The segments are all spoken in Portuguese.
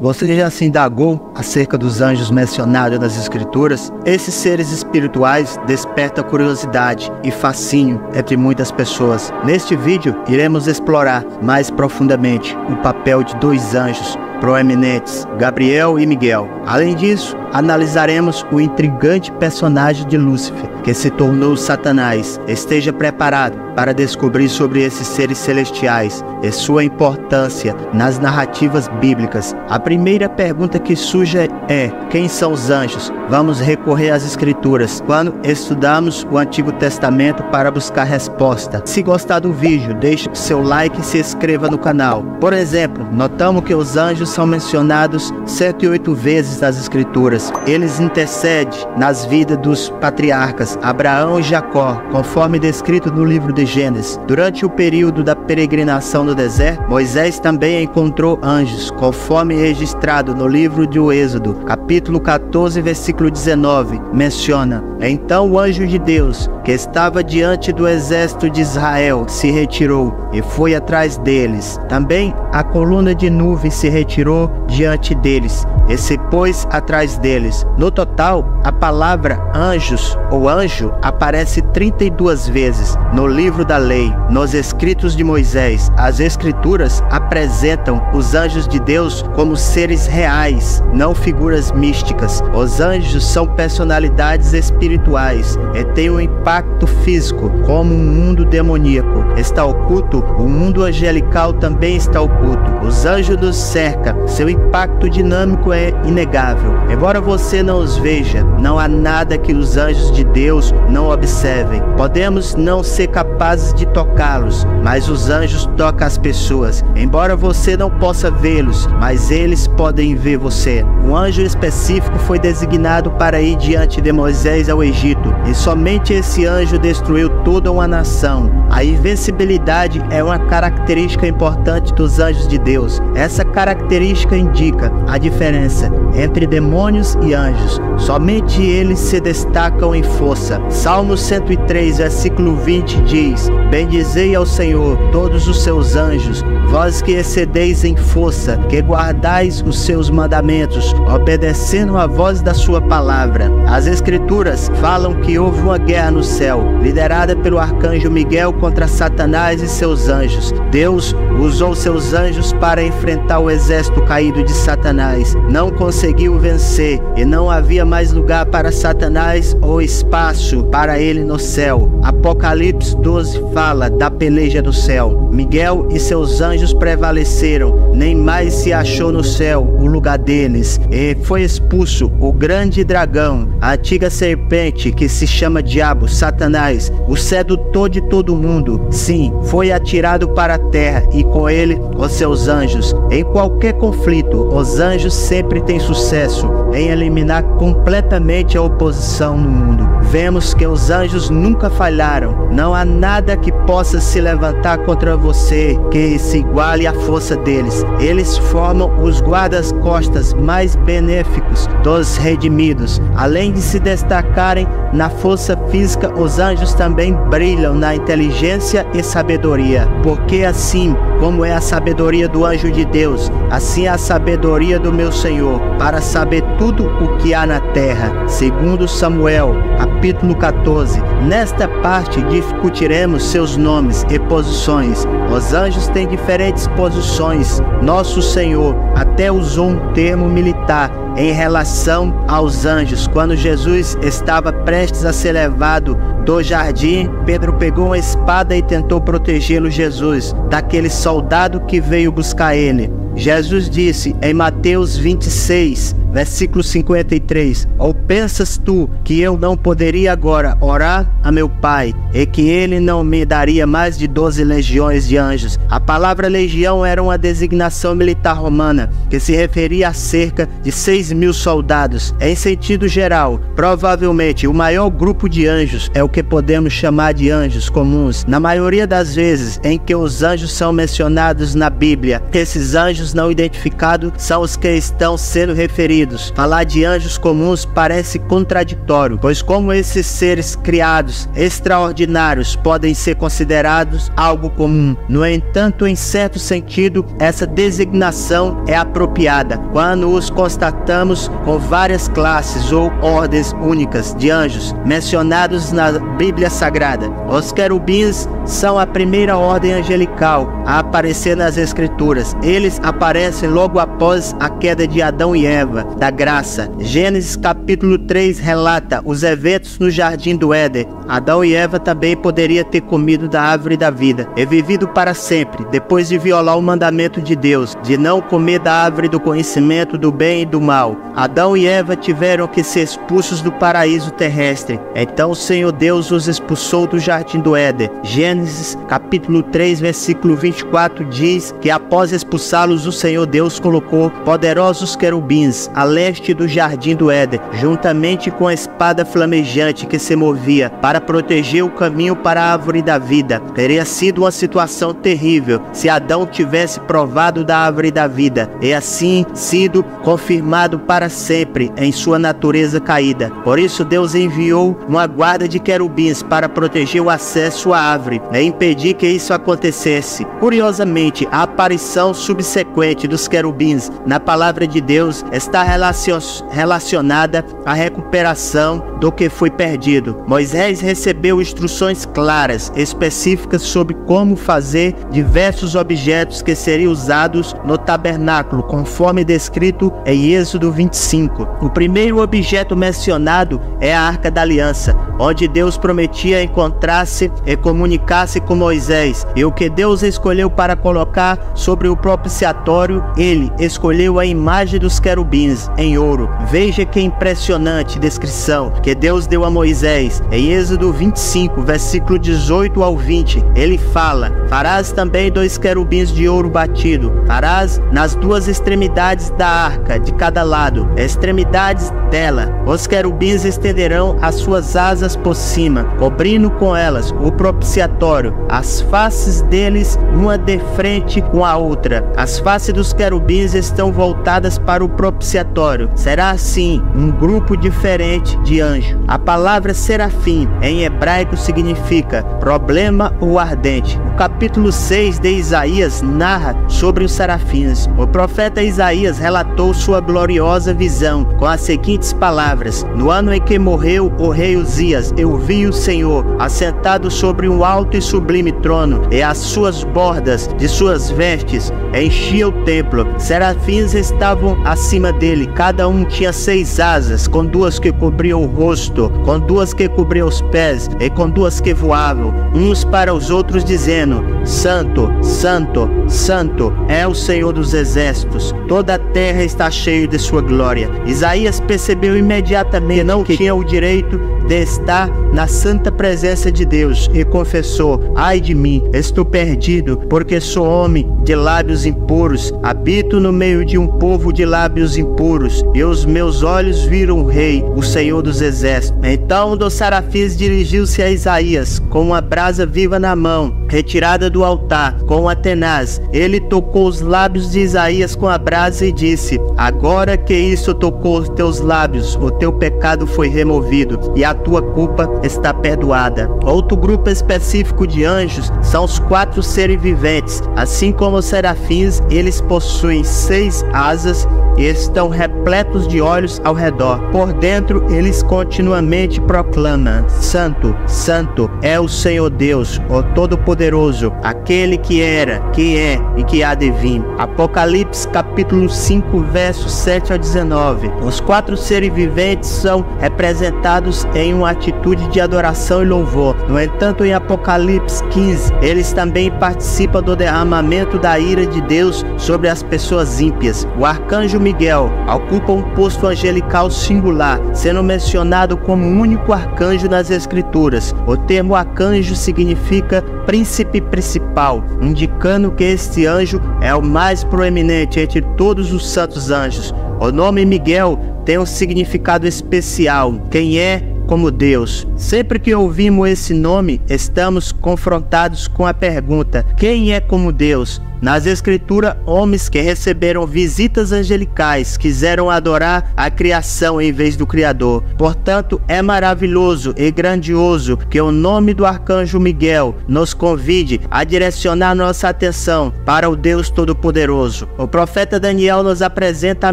Você já se indagou acerca dos anjos mencionados nas Escrituras? Esses seres espirituais despertam curiosidade e fascínio entre muitas pessoas. Neste vídeo, iremos explorar mais profundamente o papel de dois anjos proeminentes, Gabriel e Miguel. Além disso, analisaremos o intrigante personagem de Lúcifer, que se tornou Satanás. Esteja preparado para descobrir sobre esses seres celestiais e sua importância nas narrativas bíblicas. A primeira pergunta que surge é: quem são os anjos? Vamos recorrer às Escrituras quando estudamos o Antigo Testamento para buscar resposta. Se gostar do vídeo, deixe seu like e se inscreva no canal. Por exemplo, notamos que os anjos são mencionados 108 vezes nas Escrituras. Eles intercedem nas vidas dos patriarcas Abraão e Jacó, conforme descrito no livro de Gênesis. Durante o período da peregrinação no deserto, Moisés também encontrou anjos, conforme registrado no livro de Êxodo, capítulo 14, versículo 19, menciona: então o anjo de Deus, que estava diante do exército de Israel, se retirou e foi atrás deles. Também a coluna de nuvem se retirou diante deles e se pôs atrás deles. No total, a palavra anjos ou anjo aparece 32 vezes no livro da lei. Nos escritos de Moisés, as Escrituras apresentam os anjos de Deus como seres reais, não figuras místicas. Os anjos são personalidades espirituais e têm um impacto físico, como um mundo demoníaco está oculto, o mundo angelical também está oculto. Os anjos nos cercam, seu impacto dinâmico é inegável. Embora você não os veja, não há nada que os anjos de Deus não observem. Podemos não ser capazes de tocá-los, mas os anjos tocam as pessoas. Embora você não possa vê-los, mas eles podem ver você. Um anjo específico foi designado para ir diante de Moisés ao Egito, e somente esse anjo destruiu toda uma nação. A invencibilidade é uma característica importante dos anjos de Deus. Essa característica indica a diferença entre demônios e anjos. Somente eles se destacam em força. Salmo 103, versículo 20 diz: bendizei ao Senhor todos os seus anjos, vós que excedeis em força, que guardais os seus mandamentos, obedecendo a voz da sua palavra. As Escrituras falam que houve uma guerra no céu, liderada pelo arcanjo Miguel contra Satanás e seus anjos. Deus usou seus anjos para enfrentar o exército caído de Satanás. Não conseguiu vencer, e não havia mais lugar para Satanás ou espaço para ele no céu. Apocalipse 12 fala da peleja do céu. Miguel e seus anjos prevaleceram, nem mais se achou no céu o lugar deles, e foi expulso o grande dragão, a antiga serpente que se chama Diabo, Satanás, o sedutor de todo mundo. Sim, foi atirado para a terra e com ele os seus anjos. Em qualquer conflito, os anjos sempre têm sucesso em eliminar completamente a oposição no mundo. Vemos que os anjos nunca falharam. Não há nada que possa se levantar contra você que se iguale à força deles. Eles formam os guardas-costas mais benéficos dos redimidos. Além de se destacarem na força física, os anjos também brilham na inteligência e sabedoria. Porque assim como é a sabedoria do anjo de Deus, assim é a sabedoria do meu Senhor, para saber tudo o que há na terra. Segundo Samuel, capítulo 14. Nesta parte discutiremos seus nomes e posições. Os anjos têm diferentes posições. Nosso Senhor até usou um termo militar em relação aos anjos. Quando Jesus estava prestes a ser levado do jardim, Pedro pegou uma espada e tentou protegê-lo, Jesus, daquele soldado que veio buscar ele. Jesus disse em Mateus 26, versículo 53: ou pensas tu que eu não poderia agora orar a meu Pai, e que ele não me daria mais de 12 legiões de anjos? A palavra legião era uma designação militar romana, que se referia a cerca de 6.000 soldados. Em sentido geral, provavelmente o maior grupo de anjos é o que podemos chamar de anjos comuns. Na maioria das vezes em que os anjos são mencionados na Bíblia, esses anjos não identificados são os que estão sendo referidos queridos, falar de anjos comuns parece contraditório, pois como esses seres criados extraordinários podem ser considerados algo comum? No entanto, em certo sentido, essa designação é apropriada quando os constatamos com várias classes ou ordens únicas de anjos mencionados na Bíblia Sagrada. Os querubins são a primeira ordem angelical a aparecer nas Escrituras. Eles aparecem logo após a queda de Adão e Eva, da graça. Gênesis capítulo 3 relata os eventos no jardim do Éden. Adão e Eva também poderiam ter comido da árvore da vida e vivido para sempre, depois de violar o mandamento de Deus, de não comer da árvore do conhecimento do bem e do mal. Adão e Eva tiveram que ser expulsos do paraíso terrestre. Então o Senhor Deus os expulsou do jardim do Éden. Gênesis capítulo 3 versículo 24 diz que após expulsá-los, o Senhor Deus colocou poderosos querubins a leste do jardim do Éden, juntamente com a espada flamejante que se movia para proteger o caminho para a árvore da vida. Teria sido uma situação terrível se Adão tivesse provado da árvore da vida e assim sido confirmado para sempre em sua natureza caída. Por isso Deus enviou uma guarda de querubins para proteger o acesso à árvore e impedir que isso acontecesse. Curiosamente, a aparição subsequente dos querubins na palavra de Deus está relacionada à recuperação do que foi perdido. Moisés recebeu instruções claras, específicas sobre como fazer diversos objetos que seriam usados no tabernáculo, conforme descrito em Êxodo 25. O primeiro objeto mencionado é a Arca da Aliança, onde Deus prometia encontrar-se e comunicar-se com Moisés, e o que Deus escolheu para colocar sobre o propiciatório, ele escolheu a imagem dos querubins em ouro. Veja que impressionante descrição que Deus deu a Moisés. Em Êxodo 25, versículo 18 ao 20, ele fala: farás também 2 querubins de ouro batido, farás nas 2 extremidades da arca, de cada lado, extremidades dela. Os querubins estenderão as suas asas por cima, cobrindo com elas o propiciatório, as faces deles uma de frente com a outra. As faces dos querubins estão voltadas para o propiciatório. Será assim um grupo diferente de anjo. A palavra serafim em hebraico significa problema ou ardente. O capítulo 6 de Isaías narra sobre os serafins. O profeta Isaías relatou sua gloriosa visão com as seguintes palavras: no ano em que morreu o rei Uzias, eu vi o Senhor assentado sobre um alto e sublime trono, e as suas bordas de suas vestes enchiam o templo. Serafins estavam acima dele, cada um tinha 6 asas, com 2 que cobriam o rosto, com 2 que cobriam os pés, e com 2 que voavam, uns para os outros, dizendo: Santo, Santo, Santo é o Senhor dos exércitos, toda a terra está cheia de sua glória. Isaías percebeu imediatamente que não tinha o direito de estar na santa presença de Deus e confessou: ai de mim, estou perdido, porque sou homem de lábios impuros, habito no meio de um povo de lábios impuros, e os meus olhos viram o Rei, o Senhor dos exércitos. Então um dos serafins dirigiu-se a Isaías com uma brasa viva na mão, retirada do altar, com uma tenaz. Ele tocou os lábios de Isaías com a brasa e disse: agora que isso tocou os teus lábios, o teu pecado foi removido e a tua culpa está perdoada. Outro grupo específico de anjos são os 4 seres viventes. Assim como os serafins, eles possuem 6 asas e estão repletos de olhos ao redor. Por dentro, eles continuamente proclamam: Santo, Santo é o Senhor Deus, o Todo-Poderoso, aquele que era, que é e que há de vir. Apocalipse capítulo 5, versos 7 a 19. Os 4 seres viventes são representados em uma atitude de adoração e louvor. No entanto, em Apocalipse 15, eles também participam do derramamento da ira de Deus sobre as pessoas ímpias. O arcanjo Miguel ocupa um posto angelical singular, sendo mencionado como o único arcanjo nas Escrituras. O termo arcanjo significa príncipe principal, indicando que este anjo é o mais proeminente entre todos os santos anjos. O nome Miguel tem um significado especial. Quem é como Deus? Sempre que ouvimos esse nome, estamos confrontados com a pergunta: quem é como Deus? nas escrituras, homens que receberam visitas angelicais quiseram adorar a criação em vez do Criador. Portanto, é maravilhoso e grandioso que o nome do arcanjo Miguel nos convide a direcionar nossa atenção para o Deus Todo-Poderoso. O profeta Daniel nos apresenta a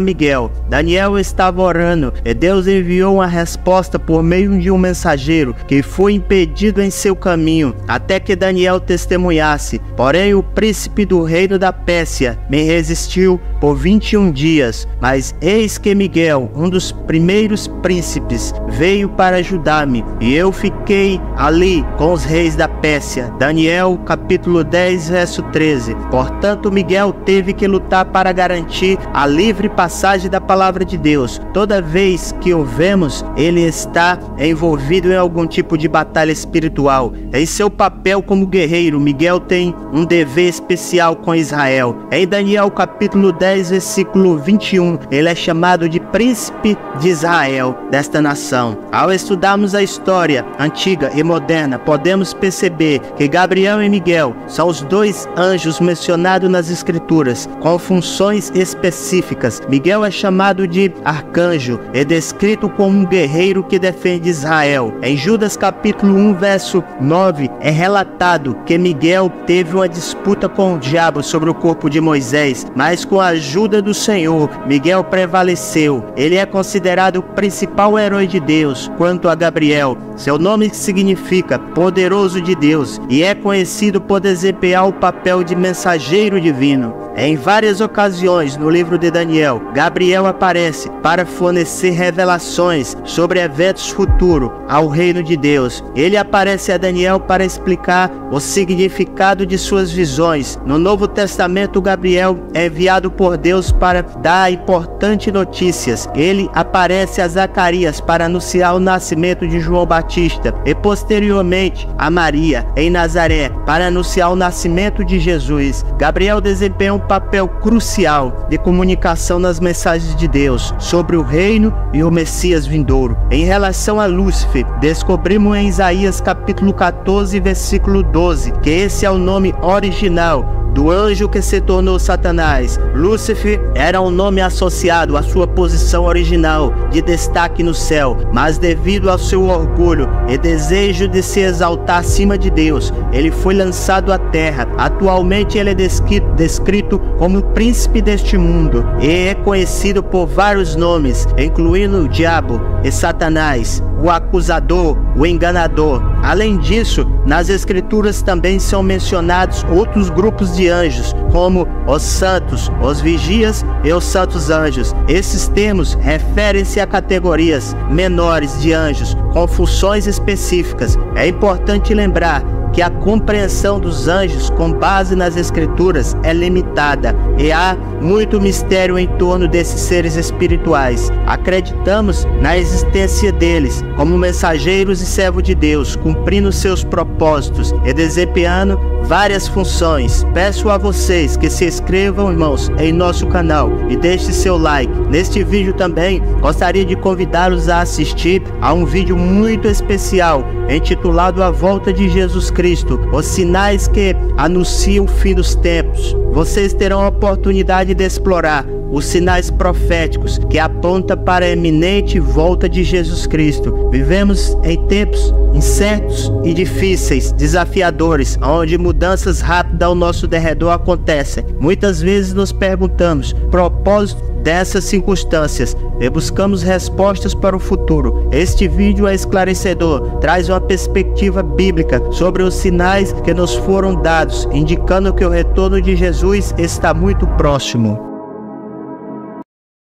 Miguel. Daniel estava orando e Deus enviou uma resposta por meio de um mensageiro que foi impedido em seu caminho até que Daniel testemunhasse. Porém, o príncipe do reino da Pérsia me resistiu por 21 dias, mas eis que Miguel, um dos primeiros príncipes, veio para ajudar-me, e eu fiquei ali com os reis da Pérsia. Daniel capítulo 10, verso 13. Portanto, Miguel teve que lutar para garantir a livre passagem da palavra de Deus. Toda vez que o vemos, ele está envolvido em algum tipo de batalha espiritual. Em seu papel como guerreiro, Miguel tem um dever especial com Israel. Em Daniel capítulo 10, versículo 21, ele é chamado de príncipe de Israel, desta nação. Ao estudarmos a história antiga e moderna, podemos perceber que Gabriel e Miguel são os dois anjos mencionados nas escrituras, com funções específicas. Miguel é chamado de arcanjo e descrito como um guerreiro que defende Israel. Em Judas capítulo 1, verso 9, é relatado que Miguel teve uma disputa com o diabo sobre o corpo de Moisés, mas com a ajuda do Senhor, Miguel prevaleceu. Ele é considerado o principal herói de Deus. Quanto a Gabriel, seu nome significa poderoso de Deus e é conhecido por desempenhar o papel de mensageiro divino. Em várias ocasiões no livro de Daniel, Gabriel aparece para fornecer revelações sobre eventos futuros ao reino de Deus. Ele aparece a Daniel para explicar o significado de suas visões. No Novo Testamento, Gabriel é enviado por Deus para dar importantes notícias. Ele aparece a Zacarias para anunciar o nascimento de João Batista e posteriormente a Maria em Nazaré para anunciar o nascimento de Jesus. Gabriel desempenha um papel crucial de comunicação nas mensagens de Deus sobre o reino e o Messias vindouro. Em relação a Lúcifer, descobrimos em Isaías capítulo 14, versículo 12, que esse é o nome original do anjo que se tornou Satanás. Lúcifer era um nome associado à sua posição original de destaque no céu, mas devido ao seu orgulho e desejo de se exaltar acima de Deus, ele foi lançado à terra. Atualmente ele é descrito como príncipe deste mundo e é conhecido por vários nomes, incluindo o diabo e Satanás, o acusador, o enganador. Além disso, nas escrituras também são mencionados outros grupos de anjos, como os santos, os vigias e os santos anjos. Esses termos referem-se a categorias menores de anjos com funções específicas. É importante lembrar que a compreensão dos anjos com base nas escrituras é limitada e há muito mistério em torno desses seres espirituais. Acreditamos na existência deles como mensageiros e servos de Deus, cumprindo seus propósitos e desempenhando várias funções. Peço a vocês que se inscrevam, irmãos, em nosso canal e deixe seu like. Neste vídeo também gostaria de convidá-los a assistir a um vídeo muito especial intitulado A Volta de Jesus Cristo, os sinais que anunciam o fim dos tempos. Vocês terão a oportunidade de explorar os sinais proféticos que apontam para a eminente volta de Jesus Cristo. Vivemos em tempos incertos e difíceis, desafiadores, onde mudanças rápidas ao nosso derredor acontecem. Muitas vezes nos perguntamos o propósito dessas circunstâncias e buscamos respostas para o futuro. Este vídeo é esclarecedor, traz uma perspectiva bíblica sobre os sinais que nos foram dados, indicando que o retorno de Jesus está muito próximo.